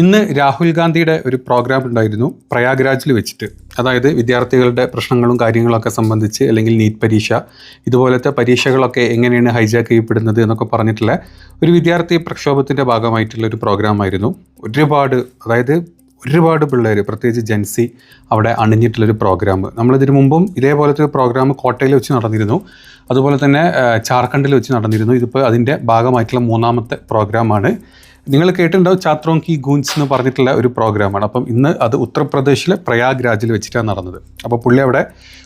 ഇന്ന് രാഹുൽ ഗാന്ധിയുടെ ഒരു പ്രോഗ്രാം ഉണ്ടായിരുന്നു പ്രയാഗ്രാജിൽ വെച്ചിട്ട്. അതായത് വിദ്യാർത്ഥികളുടെ പ്രശ്നങ്ങളും കാര്യങ്ങളൊക്കെ സംബന്ധിച്ച്, അല്ലെങ്കിൽ നീറ്റ് പരീക്ഷ ഇതുപോലത്തെ പരീക്ഷകളൊക്കെ എങ്ങനെയാണ് ഹൈജാക്ക് ചെയ്യപ്പെടുന്നത് എന്നൊക്കെ പറഞ്ഞിട്ടുള്ള ഒരു വിദ്യാർത്ഥി പ്രക്ഷോഭത്തിൻ്റെ ഭാഗമായിട്ടുള്ള ഒരു പ്രോഗ്രാമായിരുന്നു. ഒരുപാട് പിള്ളേർ, പ്രത്യേകിച്ച് ജെൻസി അവിടെ അണിഞ്ഞിട്ടുള്ളൊരു പ്രോഗ്രാം. നമ്മളിതിനു മുമ്പും ഇതേപോലത്തെ ഒരു പ്രോഗ്രാം കോട്ടയിൽ വെച്ച് നടന്നിരുന്നു, അതുപോലെ തന്നെ ജാർഖണ്ഡിൽ വെച്ച് നടന്നിരുന്നു. ഇതിപ്പോൾ അതിൻ്റെ ഭാഗമായിട്ടുള്ള മൂന്നാമത്തെ പ്രോഗ്രാമാണ്. നിങ്ങൾ കേട്ടിട്ടുണ്ടാവും ഛാത്രോം കി ഗൂഞ്ച് എന്ന് പറഞ്ഞിട്ടുള്ള ഒരു പ്രോഗ്രാമാണ്. അപ്പം ഇന്ന് അത് ഉത്തർപ്രദേശിലെ പ്രയാഗ്രാജിൽ വെച്ചിട്ടാണ് നടന്നത്. അപ്പോൾ പുള്ളി അവിടെ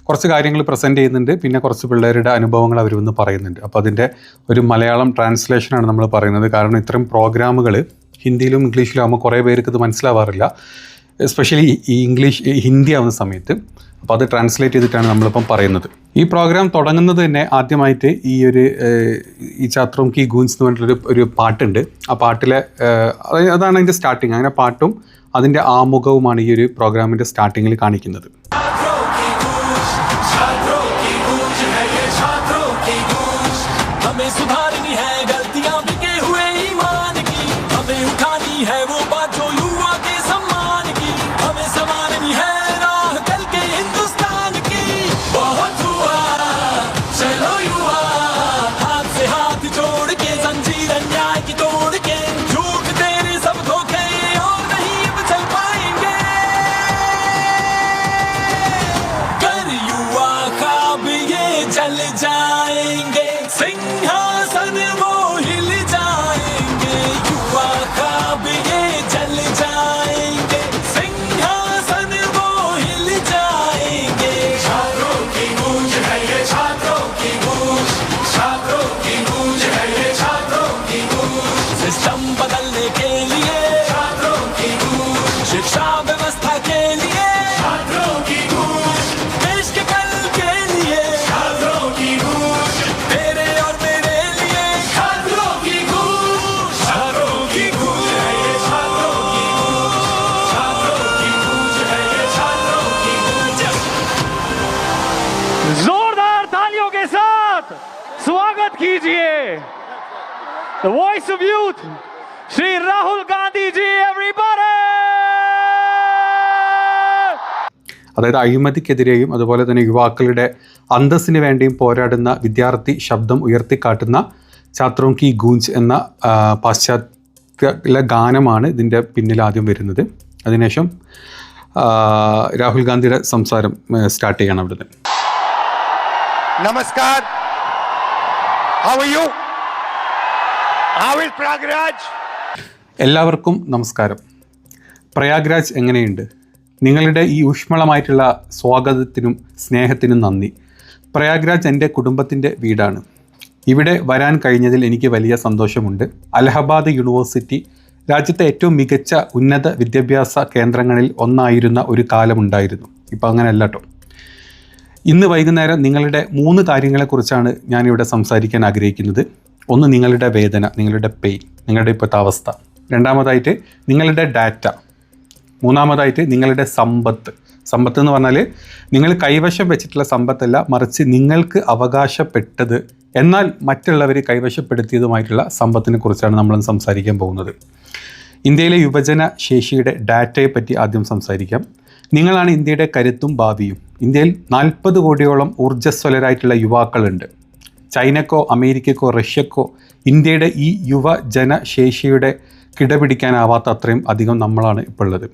കുറച്ച് കാര്യങ്ങൾ പ്രസൻറ്റ് ചെയ്യുന്നുണ്ട്, പിന്നെ കുറച്ച് പിള്ളേരുടെ അനുഭവങ്ങൾ അവർ വന്ന് പറയുന്നുണ്ട്. അപ്പോൾ അതിൻ്റെ ഒരു മലയാളം ട്രാൻസ്ലേഷനാണ് നമ്മൾ പറയുന്നത്. കാരണം ഇത്തരം പ്രോഗ്രാമുകൾ ഹിന്ദിയിലും ഇംഗ്ലീഷിലും ആകുമ്പോൾ കുറേ പേർക്ക് ഇത് മനസ്സിലാവാറില്ല, എസ്പെഷ്യലി ഹിന്ദി ആവുന്ന സമയത്ത്. അപ്പോൾ അത് ട്രാൻസ്ലേറ്റ് ചെയ്തിട്ടാണ് നമ്മളിപ്പം പറയുന്നത്. ഈ പ്രോഗ്രാം തുടങ്ങുന്നത് തന്നെ ആദ്യമായിട്ട് ഈ ഛാത്രോം കി ഗൂഞ്ച് എന്ന് പറഞ്ഞിട്ടൊരു ഒരു പാട്ടുണ്ട്. ആ പാട്ടിലെ അതാണ് അതിൻ്റെ സ്റ്റാർട്ടിങ്. അങ്ങനെ പാട്ടും അതിൻ്റെ ആമുഖവുമാണ് ഈ ഒരു പ്രോഗ്രാമിൻ്റെ സ്റ്റാർട്ടിങ്ങിൽ കാണിക്കുന്നത്. स्वागत कीजिए the voice of youth Shri Rahul Gandhi ji, everybody. അതായത് അഴിമതിക്കെതിരെയും അതുപോലെ തന്നെ യുവാക്കളുടെ അന്തസ്സിന് വേണ്ടിയും പോരാടുന്ന വിദ്യാർത്ഥി ശബ്ദം ഉയർത്തിക്കാട്ടുന്ന ഛാത്രോം കി ഗൂഞ്ച് എന്ന പാശ്ചാത്യ ഗാനമാണ് ഇതിൻ്റെ പിന്നിൽ ആദ്യം വരുന്നത്. അതിനുശേഷം രാഹുൽ ഗാന്ധിയുടെ സംസാരം സ്റ്റാർട്ട് ചെയ്യണം അവിടുന്ന്. നമസ്കാർ. How are you? How is Prayagraj? എല്ലാവർക്കും നമസ്കാരം. പ്രയാഗ്രാജ് എങ്ങനെയുണ്ട്? നിങ്ങളുടെ ഈ ഊഷ്മളമായിട്ടുള്ള സ്വാഗതത്തിനും സ്നേഹത്തിനും നന്ദി. പ്രയാഗ്രാജ് എൻ്റെ കുടുംബത്തിൻ്റെ വീടാണ്. ഇവിടെ വരാൻ കഴിഞ്ഞതിൽ എനിക്ക് വലിയ സന്തോഷമുണ്ട്. അലഹബാദ് യൂണിവേഴ്സിറ്റി രാജ്യത്തെ ഏറ്റവും മികച്ച ഉന്നത വിദ്യാഭ്യാസ കേന്ദ്രങ്ങളിൽ ഒന്നായിരുന്ന ഒരു കാലമുണ്ടായിരുന്നു. ഇപ്പം അങ്ങനെയല്ല കേട്ടോ. ഇന്ന് വൈകുന്നേരം നിങ്ങളുടെ 3 കാര്യങ്ങളെക്കുറിച്ചാണ് ഞാനിവിടെ സംസാരിക്കാൻ ആഗ്രഹിക്കുന്നത്. ഒന്ന്, നിങ്ങളുടെ വേദന, നിങ്ങളുടെ പെയിൻ, നിങ്ങളുടെ ഇപ്പോഴത്തെ അവസ്ഥ. രണ്ടാമതായിട്ട് നിങ്ങളുടെ ഡാറ്റ. മൂന്നാമതായിട്ട് നിങ്ങളുടെ സമ്പത്ത്. സമ്പത്ത് എന്ന് പറഞ്ഞാൽ നിങ്ങൾ കൈവശം വെച്ചിട്ടുള്ള സമ്പത്തല്ല, മറിച്ച് നിങ്ങൾക്ക് അവകാശപ്പെട്ടത് എന്നാൽ മറ്റുള്ളവർ കൈവശപ്പെടുത്തിയതുമായിട്ടുള്ള സമ്പത്തിനെ കുറിച്ചാണ് നമ്മൾ സംസാരിക്കാൻ പോകുന്നത്. ഇന്ത്യയിലെ യുവജന ശേഷിയുടെ ഡാറ്റയെ പറ്റി ആദ്യം സംസാരിക്കാം. നിങ്ങളാണ് ഇന്ത്യയുടെ കരുത്തും ഭാവിയും. ഇന്ത്യയിൽ 40 കോടിയോളം ഊർജ്ജസ്വലരായിട്ടുള്ള യുവാക്കളുണ്ട്. ചൈനക്കോ അമേരിക്കക്കോ റഷ്യക്കോ ഇന്ത്യയുടെ ഈ യുവജന ശേഷിയുടെ കിടപിടിക്കാനാവാത്ത അത്രയും അധികം നമ്മളാണ് ഇപ്പോൾ ഉള്ളത്.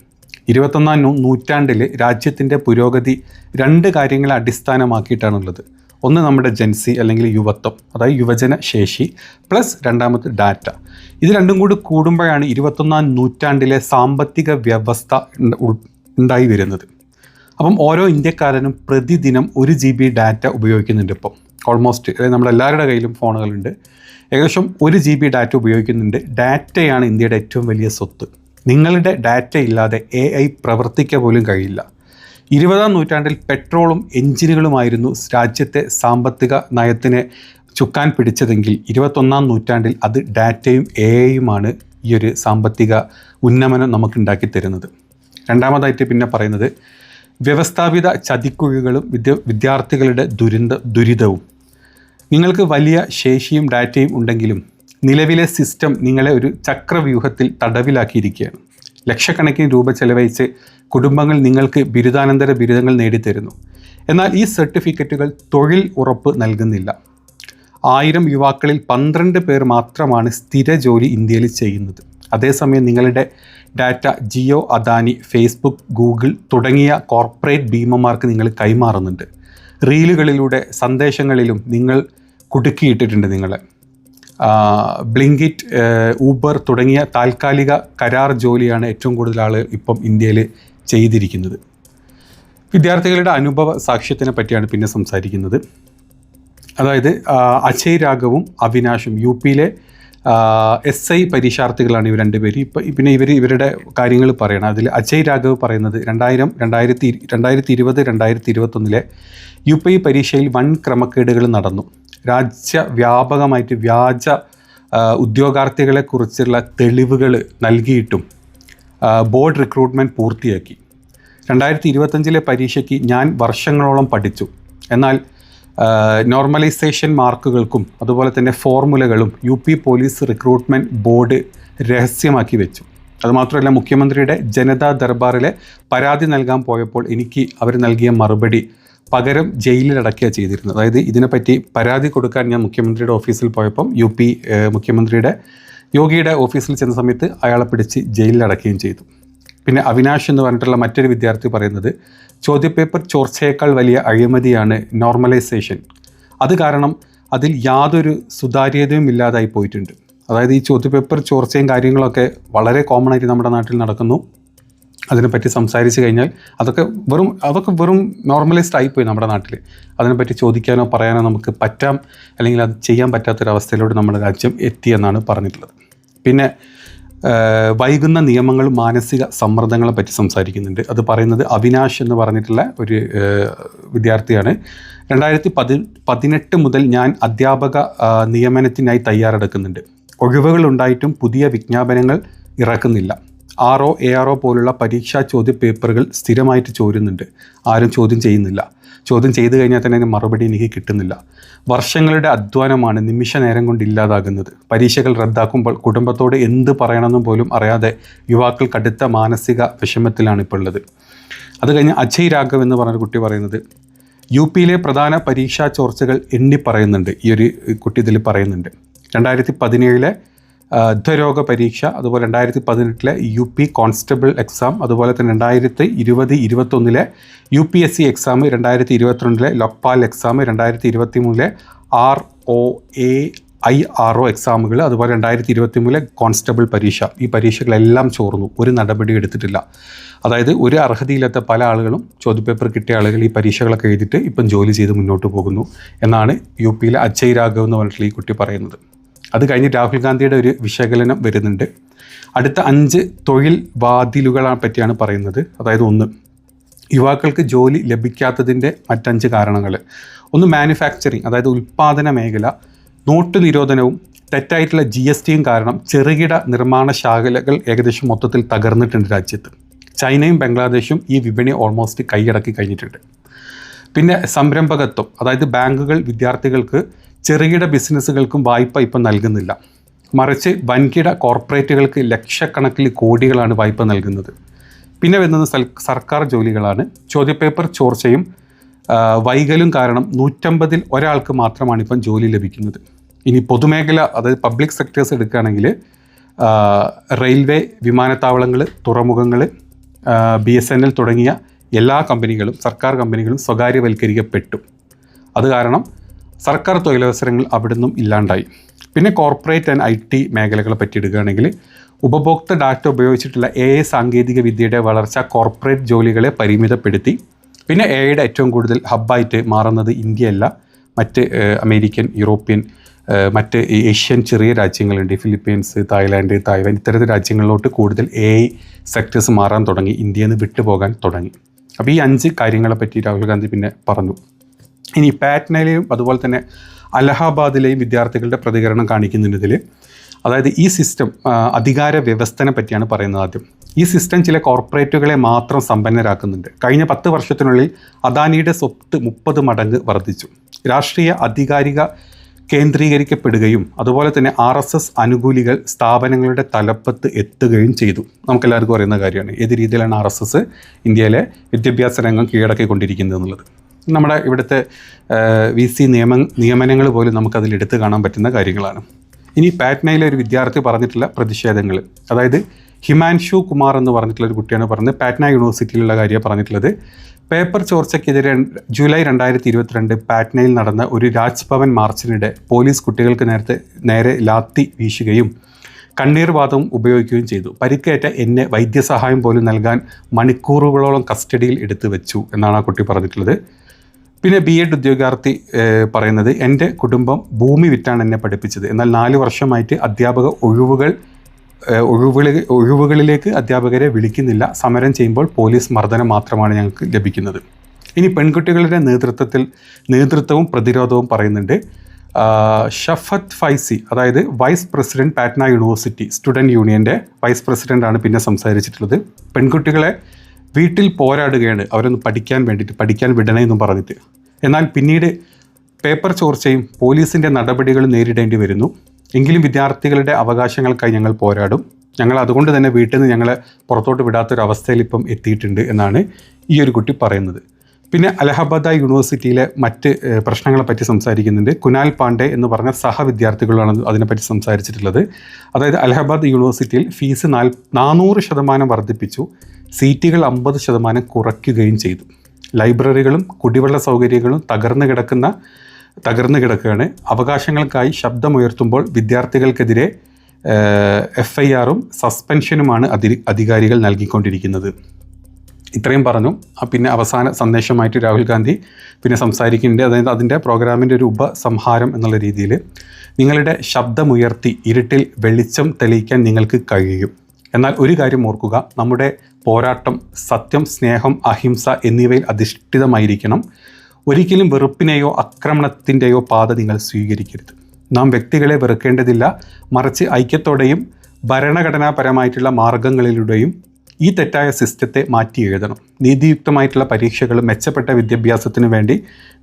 21ാം നൂറ്റാണ്ടിൽ രാജ്യത്തിൻ്റെ പുരോഗതി 2 കാര്യങ്ങളെ അടിസ്ഥാനമാക്കിയിട്ടാണുള്ളത്. ഒന്ന് നമ്മുടെ ജെൻസി അല്ലെങ്കിൽ യുവത്വം, അതായത് യുവജന ശേഷി, പ്ലസ് രണ്ടാമത് ഡാറ്റ. ഇത് രണ്ടും കൂടി കൂടുമ്പോഴാണ് 21ാം നൂറ്റാണ്ടിലെ സാമ്പത്തിക വ്യവസ്ഥ ഉണ്ടായി വരുന്നത്. അപ്പം ഓരോ ഇന്ത്യക്കാരനും പ്രതിദിനം 1 GB ഡാറ്റ ഉപയോഗിക്കുന്നുണ്ട്. ഇപ്പം ഓൾമോസ്റ്റ് നമ്മളെല്ലാവരുടെ കയ്യിലും ഫോണുകളുണ്ട്. ഏകദേശം 1 GB ഡാറ്റ ഉപയോഗിക്കുന്നുണ്ട്. ഡാറ്റയാണ് ഇന്ത്യയുടെ ഏറ്റവും വലിയ സ്വത്ത്. നിങ്ങളുടെ ഡാറ്റ ഇല്ലാതെ AI പ്രവർത്തിക്കുക പോലും കഴിയില്ല. 20ാം നൂറ്റാണ്ടിൽ പെട്രോളും എഞ്ചിനുകളുമായിരുന്നു രാജ്യത്തെ സാമ്പത്തിക നയത്തിനെ ചുക്കാൻ പിടിച്ചതെങ്കിൽ 21ാം നൂറ്റാണ്ടിൽ അത് ഡാറ്റയും AIയുമാണ് ഈ ഒരു സാമ്പത്തിക ഉന്നമനം നമുക്കുണ്ടാക്കി തരുന്നത്. രണ്ടാമതായിട്ട് പിന്നെ പറയുന്നത് വ്യവസ്ഥാപിത ചതിക്കുഴികളും വിദ്യാർത്ഥികളുടെ ദുരിതവും. നിങ്ങൾക്ക് വലിയ ശേഷിയും ഡാറ്റയും ഉണ്ടെങ്കിലും നിലവിലെ സിസ്റ്റം നിങ്ങളെ ഒരു ചക്രവ്യൂഹത്തിൽ തടവിലാക്കിയിരിക്കുകയാണ്. ലക്ഷക്കണക്കിന് രൂപ ചെലവഴിച്ച് കുടുംബങ്ങൾ നിങ്ങൾക്ക് ബിരുദാനന്തര ബിരുദങ്ങൾ നേടിത്തരുന്നു. എന്നാൽ ഈ സർട്ടിഫിക്കറ്റുകൾ തൊഴിൽ ഉറപ്പ് നൽകുന്നില്ല. 1000 യുവാക്കളിൽ 12 പേർ മാത്രമാണ് സ്ഥിര ജോലി ഇന്ത്യയിൽ ചെയ്യുന്നത്. അതേസമയം നിങ്ങളുടെ data Jio, Adani, Facebook, Google തുടങ്ങിയ കോർപ്പറേറ്റ് ഭീമന്മാർക്ക് നിങ്ങൾ കൈമാറുന്നുണ്ട്. റീലുകളിലൂടെ സന്ദേശങ്ങളിലും നിങ്ങൾ കുടുക്കിയിട്ടിട്ടുണ്ട് നിങ്ങളെ. ബ്ലിങ്കിറ്റ്, ഊബർ തുടങ്ങിയ താൽക്കാലിക കരാർ ജോലിയാണ് ഏറ്റവും കൂടുതൽ ആൾ ഇപ്പം ഇന്ത്യയിൽ ചെയ്തിരിക്കുന്നത്. വിദ്യാർത്ഥികളുടെ അനുഭവ സാക്ഷ്യത്തിനെ പറ്റിയാണ് പിന്നെ സംസാരിക്കുന്നത്. അതായത് അജയ് രാഘവും അവിനാഷും UP-യിലെ SI പരീക്ഷാർത്ഥികളാണ് ഇവർ രണ്ടുപേരും. പിന്നെ ഇവരുടെ കാര്യങ്ങൾ പറയണം. അതിൽ അജയ് രാഘവ് പറയുന്നത് 2020-2021 UP പരീക്ഷയിൽ വൻ ക്രമക്കേടുകൾ നടന്നു. രാജ്യവ്യാപകമായിട്ട് വ്യാജ ഉദ്യോഗാർത്ഥികളെക്കുറിച്ചുള്ള തെളിവുകൾ നൽകിയിട്ടും ബോർഡ് റിക്രൂട്ട്മെൻറ്റ് പൂർത്തിയാക്കി. 2025 പരീക്ഷയ്ക്ക് ഞാൻ വർഷങ്ങളോളം പഠിച്ചു. എന്നാൽ നോർമലൈസേഷൻ മാർക്കുകൾക്കും അതുപോലെ തന്നെ ഫോർമുലകളും UP പോലീസ് റിക്രൂട്ട്മെൻറ്റ് ബോർഡ് രഹസ്യമാക്കി വെച്ചു. അതുമാത്രമല്ല, മുഖ്യമന്ത്രിയുടെ ജനതാ ദർബാറിലെ പരാതി നൽകാൻ പോയപ്പോൾ എനിക്ക് അവർ നൽകിയ മറുപടി പകരം ജയിലിലടക്കുക ചെയ്തിരുന്നത്. അതായത് ഇതിനെപ്പറ്റി പരാതി കൊടുക്കാൻ ഞാൻ മുഖ്യമന്ത്രിയുടെ ഓഫീസിൽ പോയപ്പം UP മുഖ്യമന്ത്രിയുടെ യോഗിയുടെ ഓഫീസിൽ ചെന്ന സമയത്ത് അയാളെ പിടിച്ച് ജയിലിലടക്കുകയും ചെയ്തു. പിന്നെ അവിനാഷ് എന്ന് പറഞ്ഞിട്ടുള്ള മറ്റൊരു വിദ്യാർത്ഥി പറയുന്നത്, ചോദ്യപേപ്പർ ചോർച്ചയേക്കാൾ വലിയ അഴിമതിയാണ് നോർമലൈസേഷൻ. അത് കാരണം അതിൽ യാതൊരു സുതാര്യതയും ഇല്ലാതായി പോയിട്ടുണ്ട്. അതായത് ഈ ചോദ്യപേപ്പർ ചോർച്ചയും കാര്യങ്ങളൊക്കെ വളരെ കോമൺ ആയിട്ട് നമ്മുടെ നാട്ടിൽ നടക്കുന്നു. അതിനെപ്പറ്റി സംസാരിച്ച് കഴിഞ്ഞാൽ അതൊക്കെ വെറും നോർമലൈസ്ഡ് ആയിപ്പോയി നമ്മുടെ നാട്ടിൽ. അതിനെപ്പറ്റി ചോദിക്കാനോ പറയാനോ നമുക്ക് പറ്റാം, അല്ലെങ്കിൽ അത് ചെയ്യാൻ പറ്റാത്തൊരവസ്ഥയിലൂടെ നമ്മുടെ രാജ്യം എത്തിയെന്നാണ് പറഞ്ഞിട്ടുള്ളത്. പിന്നെ വൈകുന്ന നിയമങ്ങളും മാനസിക സമ്മർദ്ദങ്ങളെ പറ്റി സംസാരിക്കുന്നുണ്ട്. അത് പറയുന്നത് അവിനാഷ് എന്ന് പറഞ്ഞിട്ടുള്ള ഒരു വിദ്യാർത്ഥിയാണ്. 2018 മുതൽ ഞാൻ അധ്യാപക നിയമനത്തിനായി തയ്യാറെടുക്കുന്നുണ്ട്. ഒഴിവുകൾ ഉണ്ടായിട്ടും പുതിയ വിജ്ഞാപനങ്ങൾ ഇറക്കുന്നില്ല. RO, ARO പോലുള്ള പരീക്ഷാ ചോദ്യ പേപ്പറുകൾ സ്ഥിരമായിട്ട് ചോരുന്നുണ്ട്. ആരും ചോദ്യം ചെയ്യുന്നില്ല. ചോദ്യം ചെയ്തു കഴിഞ്ഞാൽ തന്നെ അതിന് മറുപടി എനിക്ക് കിട്ടുന്നില്ല. വർഷങ്ങളുടെ അധ്വാനമാണ് നിമിഷ നേരം കൊണ്ട് ഇല്ലാതാകുന്നത്. പരീക്ഷകൾ റദ്ദാക്കുമ്പോൾ കുടുംബത്തോട് എന്ത് പറയണമെന്നും പോലും അറിയാതെ യുവാക്കൾ കടുത്ത മാനസിക വിഷമത്തിലാണ് ഇപ്പോൾ ഉള്ളത്. അത് കഴിഞ്ഞ് അജയ് രാഘവ് എന്ന് പറഞ്ഞൊരു കുട്ടി പറയുന്നത്, UP-യിലെ പ്രധാന പരീക്ഷാ ചോർച്ചകൾ എണ്ണി പറയുന്നുണ്ട്. ഈ ഒരു കുട്ടി ഇതിൽ പറയുന്നുണ്ട്. 2017 ദ്വരോഗ പരീക്ഷ, അതുപോലെ 2018 UP കോൺസ്റ്റബിൾ എക്സാം, അതുപോലെ തന്നെ 2020-21 UPSC exam, 2022 Lokpal exam, 2023 ROAIRO എക്സാമുകൾ, അതുപോലെ 2023 കോൺസ്റ്റബിൾ പരീക്ഷ. ഈ പരീക്ഷകളെല്ലാം ചോർന്നു. ഒരു നടപടി എടുത്തിട്ടില്ല. അതായത് ഒരു അർഹതയില്ലാത്ത പല ആളുകളും ചോദ്യപേപ്പർ കിട്ടിയ ആളുകൾ ഈ പരീക്ഷകളൊക്കെ എഴുതിയിട്ട് ഇപ്പം ജോലി ചെയ്ത് മുന്നോട്ട് പോകുന്നു എന്നാണ് UP-യിലെ അജയ് രാഘവ് എന്ന് പറഞ്ഞിട്ടുള്ള ഈ കുട്ടി പറയുന്നത്. അത് കഴിഞ്ഞ് രാഹുൽ ഗാന്ധിയുടെ ഒരു വിശകലനം വരുന്നുണ്ട്. അടുത്ത 5 തൊഴിൽ വാതിലുകളെ പറ്റിയാണ് പറയുന്നത്. അതായത് 1, യുവാക്കൾക്ക് ജോലി ലഭിക്കാത്തതിൻ്റെ മറ്റ് 5 കാരണങ്ങൾ. 1, മാനുഫാക്ചറിങ്, അതായത് ഉൽപ്പാദന മേഖല. നോട്ട് നിരോധനവും തെറ്റായിട്ടുള്ള GSTയും കാരണം ചെറുകിട നിർമ്മാണ ശാഖകൾ ഏകദേശം മൊത്തത്തിൽ തകർന്നിട്ടുണ്ട് രാജ്യത്ത്. ചൈനയും ബംഗ്ലാദേശും ഈ വിപണി ഓൾമോസ്റ്റ് കൈയടക്കി കഴിഞ്ഞിട്ടുണ്ട്. പിന്നെ സംരംഭകത്വം, അതായത് ബാങ്കുകൾ വിദ്യാർത്ഥികൾക്ക് ചെറുകിട ബിസിനസ്സുകൾക്കും വായ്പ ഇപ്പം നൽകുന്നില്ല. മറിച്ച് വൻകിട കോർപ്പറേറ്റുകൾക്ക് ലക്ഷക്കണക്കിന് കോടികളാണ് വായ്പ നൽകുന്നത്. പിന്നെ വരുന്നത് സർക്കാർ ജോലികളാണ്. ചോദ്യപേപ്പർ ചോർച്ചയും വൈകലും കാരണം 150-ൽ ഒരാൾക്ക് മാത്രമാണ് ഇപ്പം ജോലി ലഭിക്കുന്നത്. ഇനി പൊതുമേഖല, അതായത് പബ്ലിക് സെക്ടേഴ്സ് എടുക്കുകയാണെങ്കിൽ റെയിൽവേ, വിമാനത്താവളങ്ങൾ, തുറമുഖങ്ങൾ, BSNL തുടങ്ങിയ എല്ലാ കമ്പനികളും, സർക്കാർ കമ്പനികളും സ്വകാര്യവൽക്കരിക്കപ്പെട്ടു. അത് കാരണം സർക്കാർ തൊഴിലവസരങ്ങൾ അവിടെ നിന്നും ഇല്ലാണ്ടായി. പിന്നെ കോർപ്പറേറ്റ് ആൻഡ് IT മേഖലകളെ പറ്റി എടുക്കുകയാണെങ്കിൽ ഉപഭോക്തൃ ഡാറ്റ ഉപയോഗിച്ചിട്ടുള്ള AI സാങ്കേതിക വിദ്യയുടെ വളർച്ച കോർപ്പറേറ്റ് ജോലികളെ പരിമിതപ്പെടുത്തി. പിന്നെ AIയുടെ ഏറ്റവും കൂടുതൽ ഹബ്ബായിട്ട് മാറുന്നത് ഇന്ത്യയല്ല, മറ്റ് അമേരിക്കൻ, യൂറോപ്യൻ, മറ്റ് ഏഷ്യൻ ചെറിയ രാജ്യങ്ങളുണ്ട്. ഫിലിപ്പീൻസ്, തായ്ലാൻഡ്, തായ്വാൻ ഇത്തരത്തിൽ രാജ്യങ്ങളിലോട്ട് കൂടുതൽ AI സെക്ടേഴ്സ് മാറാൻ തുടങ്ങി, ഇന്ത്യയിൽ നിന്ന് വിട്ടുപോകാൻ തുടങ്ങി. അപ്പോൾ ഈ 5 കാര്യങ്ങളെ പറ്റി രാഹുൽ ഗാന്ധി പിന്നെ പറഞ്ഞു. ഇനി പാറ്റ്നയിലെയും അതുപോലെ തന്നെ അലഹാബാദിലെയും വിദ്യാർത്ഥികളുടെ പ്രതികരണം കാണിക്കുന്നുണ്ട് ഇതിൽ. അതായത് ഈ സിസ്റ്റം, അധികാര വ്യവസ്ഥനെ പറ്റിയാണ് പറയുന്നത്. ആദ്യം ഈ സിസ്റ്റം ചില കോർപ്പറേറ്റുകളെ മാത്രം സമ്പന്നരാക്കുന്നുണ്ട്. കഴിഞ്ഞ 10 വർഷത്തിനുള്ളിൽ അദാനിയുടെ സ്വത്ത് 30 മടങ്ങ് വർദ്ധിച്ചു. രാഷ്ട്രീയ ആധികാരിക കേന്ദ്രീകരിക്കപ്പെടുകയും അതുപോലെ തന്നെ RSS അനുകൂലികൾ സ്ഥാപനങ്ങളുടെ തലപ്പത്ത് എത്തുകയും ചെയ്തു. നമുക്കെല്ലാവർക്കും അറിയുന്ന കാര്യമാണ് ഏത് രീതിയിലാണ് RSS ഇന്ത്യയിലെ വിദ്യാഭ്യാസ രംഗം കീഴടക്കിക്കൊണ്ടിരിക്കുന്നത് എന്നുള്ളത്. നമ്മുടെ ഇവിടുത്തെ VC നിയമനങ്ങൾ പോലും നമുക്കതിൽ എടുത്തു കാണാൻ പറ്റുന്ന കാര്യങ്ങളാണ്. ഇനി പാറ്റ്നയിലെ ഒരു വിദ്യാർത്ഥി പറഞ്ഞിട്ടുള്ള പ്രതിഷേധങ്ങൾ, അതായത് ഹിമാൻഷു കുമാർ എന്ന് പറഞ്ഞിട്ടുള്ള ഒരു കുട്ടിയാണ് പറഞ്ഞത് പാറ്റ്ന യൂണിവേഴ്സിറ്റിയിലുള്ള കാര്യം പറഞ്ഞിട്ടുള്ളത്. പേപ്പർ ചോർച്ചയ്ക്കെതിരെ ജൂലൈ 2022 പാറ്റ്നയിൽ നടന്ന ഒരു രാജ്ഭവൻ മാർച്ചിനിടെ പോലീസ് കുട്ടികൾക്ക് നേരെ ലാത്തി വീശുകയും കണ്ണീർ വാതകം ഉപയോഗിക്കുകയും ചെയ്തു. പരിക്കേറ്റ എന്നെ വൈദ്യസഹായം പോലും നൽകാൻ മണിക്കൂറുകളോളം കസ്റ്റഡിയിൽ എടുത്തു വെച്ചു എന്നാണ് ആ കുട്ടി പറഞ്ഞിട്ടുള്ളത്. പിന്നെ BEd ഉദ്യോഗാർത്ഥി പറയുന്നത്, എൻ്റെ കുടുംബം ഭൂമി വിറ്റാണ് എന്നെ പഠിപ്പിച്ചത്. എന്നാൽ 4 വർഷമായിട്ട് അധ്യാപക ഒഴിവുകളിലേക്ക് അധ്യാപകരെ വിളിക്കുന്നില്ല. സമരം ചെയ്യുമ്പോൾ പോലീസ് മർദ്ദനം മാത്രമാണ് ഞങ്ങൾക്ക് ലഭിക്കുന്നത്. ഇനി പെൺകുട്ടികളുടെ നേതൃത്വവും പ്രതിരോധവും പറയുന്നുണ്ട്. ഷഫത്ത് ഫൈസി, അതായത് vice president Patna university student യൂണിയൻ്റെ വൈസ് പ്രസിഡൻ്റാണ് പിന്നെ സംസാരിച്ചിട്ടുള്ളത്. പെൺകുട്ടികളെ വീട്ടിൽ പോരാടുകയാണ് അവരൊന്ന് പഠിക്കാൻ വിടണമെന്നും പറഞ്ഞിട്ട്. എന്നാൽ പിന്നീട് പേപ്പർ ചോർച്ചയും പോലീസിൻ്റെ നടപടികളും നേരിടേണ്ടി വരുന്നു. എങ്കിലും വിദ്യാർത്ഥികളുടെ അവകാശങ്ങൾക്കായി ഞങ്ങൾ പോരാടും. ഞങ്ങൾ അതുകൊണ്ട് തന്നെ വീട്ടിൽ നിന്ന് ഞങ്ങളെ പുറത്തോട്ട് വിടാത്തൊരവസ്ഥയിൽ ഇപ്പം എത്തിയിട്ടുണ്ട് എന്നാണ് ഈ ഒരു കുട്ടി പറയുന്നത്. പിന്നെ അലഹബാദ് യൂണിവേഴ്സിറ്റിയിലെ മറ്റ് പ്രശ്നങ്ങളെപ്പറ്റി സംസാരിക്കുന്നുണ്ട്. കുനാൽ പാണ്ഡെ എന്ന് പറഞ്ഞ സഹവിദ്യാർത്ഥികളാണ് അതിനെപ്പറ്റി സംസാരിച്ചിട്ടുള്ളത്. അതായത് അലഹബാദ് യൂണിവേഴ്സിറ്റിയിൽ ഫീസ് 400% വർദ്ധിപ്പിച്ചു, സീറ്റുകൾ 50% കുറയ്ക്കുകയും ചെയ്തു. ലൈബ്രറികളും കുടിവെള്ള സൗകര്യങ്ങളും തകർന്നു കിടക്കുകയാണ്. അവകാശങ്ങൾക്കായി ശബ്ദമുയർത്തുമ്പോൾ വിദ്യാർത്ഥികൾക്കെതിരെ FIR-ഉം സസ്പെൻഷനുമാണ് അധികാരികൾ നൽകിക്കൊണ്ടിരിക്കുന്നത്. ഇത്രയും പറഞ്ഞു. പിന്നെ അവസാന സന്ദേശമായിട്ട് രാഹുൽ ഗാന്ധി പിന്നെ സംസാരിക്കുന്നുണ്ട്. അതായത് അതിൻ്റെ പ്രോഗ്രാമിൻ്റെ ഒരു ഉപസംഹാരം എന്നുള്ള രീതിയിൽ, നിങ്ങളുടെ ശബ്ദമുയർത്തി ഇരുട്ടിൽ വെളിച്ചം തെളിയിക്കാൻ നിങ്ങൾക്ക് കഴിയും. എന്നാൽ ഒരു കാര്യം ഓർക്കുക, നമ്മുടെ പോരാട്ടം സത്യം, സ്നേഹം, അഹിംസ എന്നിവയിൽ അധിഷ്ഠിതമായിരിക്കണം. ഒരിക്കലും വെറുപ്പിനെയോ ആക്രമണത്തിൻ്റെയോ പാത നിങ്ങൾ സ്വീകരിക്കരുത്. നാം വ്യക്തികളെ വെറുക്കേണ്ടതില്ല, മറിച്ച് ഐക്യത്തോടെയും ഭരണഘടനാപരമായിട്ടുള്ള മാർഗങ്ങളിലൂടെയും ഈ തെറ്റായ സിസ്റ്റത്തെ മാറ്റി എഴുതണം. നീതിയുക്തമായിട്ടുള്ള പരീക്ഷകളും മെച്ചപ്പെട്ട വിദ്യാഭ്യാസത്തിനു വേണ്ടി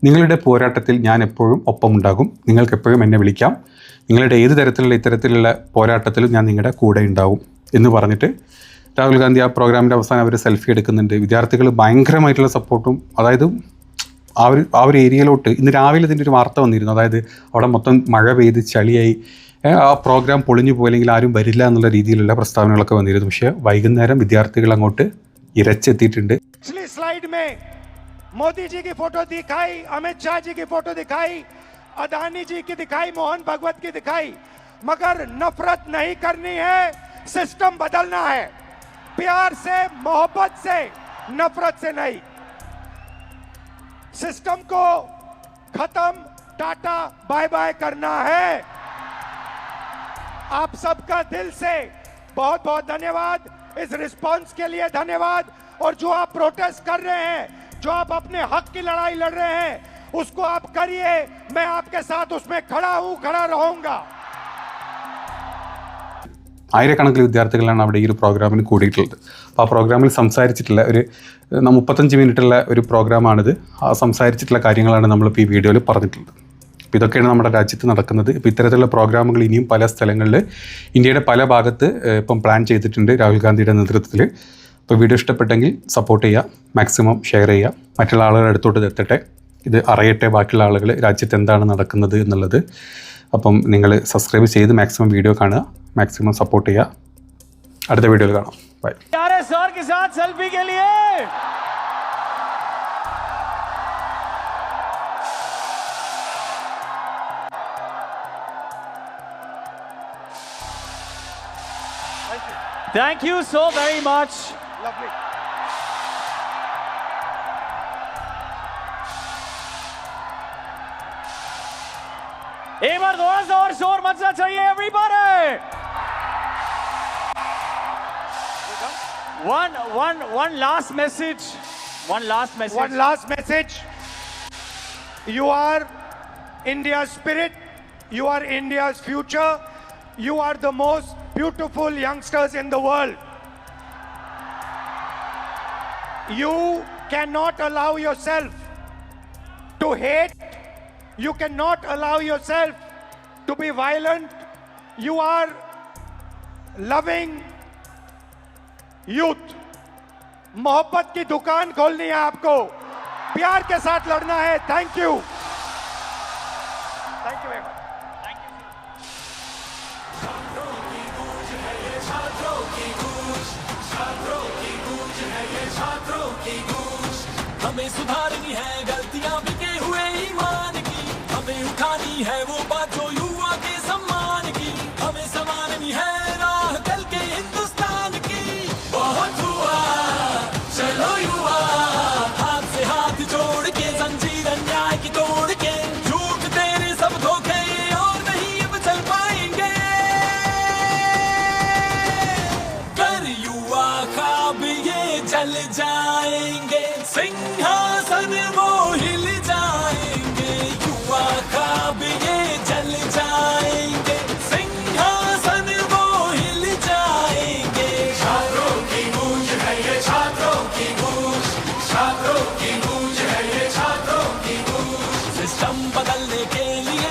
നിങ്ങളുടെ പോരാട്ടത്തിൽ ഞാൻ എപ്പോഴും ഒപ്പമുണ്ടാകും. നിങ്ങൾക്കെപ്പോഴും എന്നെ വിളിക്കാം. നിങ്ങളുടെ ഏത് തരത്തിലുള്ള ഇത്തരത്തിലുള്ള പോരാട്ടത്തിലും ഞാൻ നിങ്ങളുടെ കൂടെ ഉണ്ടാവും എന്ന് പറഞ്ഞിട്ട് രാഹുൽ ഗാന്ധി ആ പ്രോഗ്രാമിൻ്റെ അവസാനം അവർ സെൽഫി എടുക്കുന്നുണ്ട്. വിദ്യാർത്ഥികൾ ഭയങ്കരമായിട്ടുള്ള സപ്പോർട്ടും, അതായത് ആ ഒരു ഏരിയയിലോട്ട് ഇന്ന് രാവിലെ ഇതിൻ്റെ ഒരു വാർത്ത വന്നിരുന്നു. അതായത് അവിടെ മൊത്തം മഴ പെയ്ത് ചളിയായി, ആ പ്രോഗ്രാം പൊളിഞ്ഞു പോയില്ലെങ്കിൽ ആരും വരില്ല എന്നുള്ള രീതിയിലുള്ള പ്രസ്താവനകളൊക്കെ വന്നിരുന്നു. പക്ഷേ വൈകുന്നേരം വിദ്യാർത്ഥികൾ അങ്ങോട്ട് ഇരച്ചെത്തിയിട്ടുണ്ട്. मोदी जी की फोटो दिखाई, अमित शाह जी की फोटो दिखाई, अदानी जी की दिखाई, मोहन भगवत की दिखाई, मगर नफरत नहीं करनी है, सिस्टम बदलना है. प्यार से, मोहब्बत से, नफरत से नहीं. सिस्टम को खत्म, टाटा बाय बाय करना है. आप सबका दिल से बहुत बहुत धन्यवाद. इस रिस्पांस के लिए धन्यवाद. और जो आप प्रोटेस्ट कर रहे हैं, जो आप अपने हक की लड़ाई लड़ रहे हैं, उसको आप करिए. मैं आपके साथ उसमें खड़ा हूं, खड़ा रहूंगा. ആയിരക്കണക്കിന് വിദ്യാർത്ഥികളാണ് അവിടെ ഈ ഒരു പ്രോഗ്രാമിന് കൂടിയിട്ടുള്ളത്. അപ്പോൾ ആ പ്രോഗ്രാമിൽ സംസാരിച്ചിട്ടുള്ള ഒരു 35 മിനിറ്റുള്ള ഒരു പ്രോഗ്രാമാണിത്. ആ സംസാരിച്ചിട്ടുള്ള കാര്യങ്ങളാണ് നമ്മളിപ്പോൾ ഈ വീഡിയോയിൽ പറഞ്ഞിട്ടുള്ളത്. അപ്പോൾ ഇതൊക്കെയാണ് നമ്മുടെ രാജ്യത്ത് നടക്കുന്നത്. ഇപ്പോൾ ഇത്തരത്തിലുള്ള പ്രോഗ്രാമുകൾ ഇനിയും പല സ്ഥലങ്ങളിൽ ഇന്ത്യയുടെ പല ഭാഗത്ത് ഇപ്പം പ്ലാൻ ചെയ്തിട്ടുണ്ട് രാഹുൽ ഗാന്ധിയുടെ നേതൃത്വത്തിൽ. അപ്പോൾ വീഡിയോ ഇഷ്ടപ്പെട്ടെങ്കിൽ സപ്പോർട്ട് ചെയ്യുക, മാക്സിമം ഷെയർ ചെയ്യുക, മറ്റുള്ള ആളുകളുടെ അടുത്തോട്ട് എത്തട്ടെ, ഇത് അറിയട്ടെ ബാക്കിയുള്ള ആളുകൾ രാജ്യത്ത് എന്താണ് നടക്കുന്നത് എന്നുള്ളത്. അപ്പം നിങ്ങൾ സബ്സ്ക്രൈബ് ചെയ്ത് മാക്സിമം വീഡിയോ കാണുക, മാക്സിമം സപ്പോർട്ട് ചെയ്യുക. അടുത്ത വീഡിയോയിൽ കാണാം. ബൈ. सर के साथ सेल्फी के लिए Thank you so very much. Lovely. एक बार थोड़ा सा और शोर मचना चाहिए everybody. One last message. One last message. You are India's spirit. You are India's future. You are the most beautiful youngsters in the world. You cannot allow yourself to hate. You cannot allow yourself to be violent. You are loving youth. मोहब्बत की दुकान खोलनी है आपको, प्यार के साथ लड़ना है. Thank you. Thank you very much. हमें सुधारनी है गलतियां बिके हुए ईमान की, हमें उठानी है वो बात जो युवा के सम्मान की, हमें संभालनी है राह कल के हिंदुस्तान की. बहुत हुआ चलो युवा, हाथ से हाथ जोड़ के जंजीर अन्याय की तोड़ के, झूठ तेरे सब धोखे और नहीं अब चल पाएंगे. कर युवा ख्वाब ये जल जाएंगे, सिंहासन वो हिल जाएंगे. युवा ख्वाब ये जल जाएंगे, सिंहासन वो हिल जाएंगे. छात्रों की गूंज है ये, छात्रों की गूंज, छात्रों की गूंज है ये, छात्रों की गूंज. सिस्टम बदलने के लिए